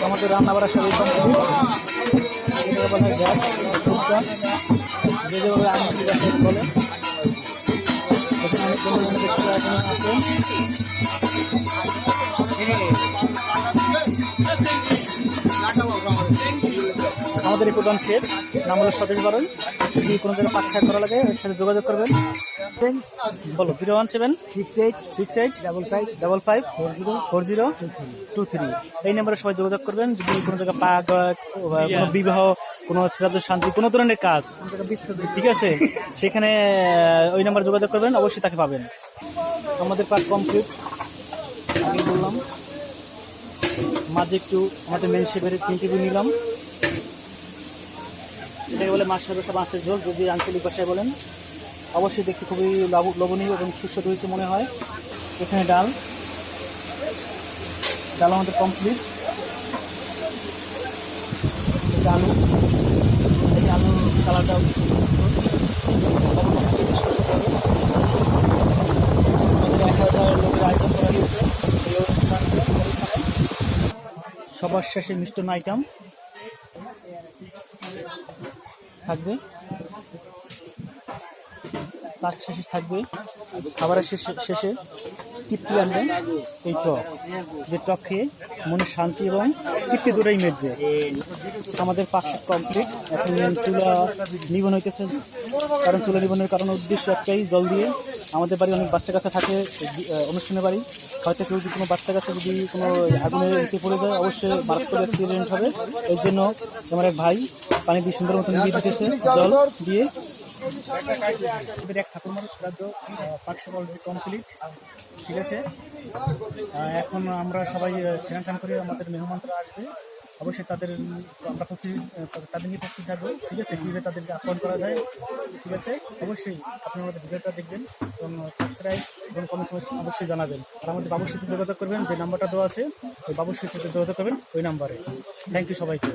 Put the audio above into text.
আমাদের রান্না বাড়া সবই কমপ্লিট। এটা বলা হয় গ্যাস স্টোভটা, যে যেভাবে আগুন গ্যাস বলে। এখানে অনেক বন্ধু দেখতে আছে। আমাদের এই প্রধান শেফ নাম হলো সতীশ বারণ। যদি কোনো জায়গায় পাক শাক করা লাগে এর সাথে যোগাযোগ করবেন। বলো 0176855554023 এই নাম্বারে সবাই যোগাযোগ করবেন। যদি কোনো জায়গায় পাক, কোনো বিবাহ, কোনো শ্রাদ্ধ শান্তি, কোনো ধরনের কাজ, ঠিক আছে, সেখানে ওই নাম্বারে যোগাযোগ করবেন, অবশ্যই তাকে পাবেন। আমাদের পাক কমপ্লিট, আগে বললাম। মাঝে একটু আমাদের মেন শেফের 3 টেবিল নিলাম। এটাকে বলে মাছের ঝোল, যদি আঞ্চলিক ভাষায় বলেন। অবশ্যই দেখতে খুবই লবণীয় এবং সুস্বাদু হয়েছে মনে হয়। এখানে ডাল আমাদের কমপ্লিট। আলু, এই আলুর কালারটা আমাদের 1000 লোকের আইটেম করা হয়েছে এই অনুষ্ঠানে। সবার শেষে মিষ্টান্ন আইটেম থাকবে, তার শেষে থাকবে খাবারের শেষে তৃপ্তি আনবেন এই টক, যে টক খেয়ে মনের শান্তি এবং তৃপ্তি দুটোই মিটবে। আমাদের পাক কমপ্লিট। এখন চুলা নিবন হইতেছে, কারণ চুলা নিবনের কারণ উদ্দেশ্য একটাই, জল দিয়ে। আমাদের বাড়ি অনেক বাচ্চা কাচ্চা থাকে, অনুষ্ঠানের বাড়ি, হয়তো কেউ যদি কোনো বাচ্চা কাচ্চা যদি কোনো আগুনের এতে পড়ে যায় অবশ্যই মারাত্মক অ্যাক্সিডেন্ট হবে। এই জন্য আমার এক ভাই পানি দিয়ে সুন্দর মতন দিয়ে দিতেছে, জল দিয়ে। এক ঠাকুরমার শ্রাদ্ধ পাক শাক অলরেডি কমপ্লিট, ঠিক আছে। এখন আমরা সবাই স্নান টান করে আমাদের মেহমানরা আসবে, অবশ্যই তাদের আমরা তাদের নিয়ে প্রস্তুত থাকবো, ঠিক আছে। কীভাবে তাদেরকে আহ্বান করা যায়, ঠিক আছে। অবশ্যই আপনি আমাদের ভিডিওটা দেখবেন এবং সাবস্ক্রাইব এবং কমেন্টস অবশ্যই জানাবেন। আর আমাদের বাবুর সাথে যোগাযোগ করবেন, যে নাম্বারটা দেওয়া আছে ওই বাবুর সাথে যোগাযোগ করবেন ওই নাম্বারে। থ্যাংক ইউ সবাইকে।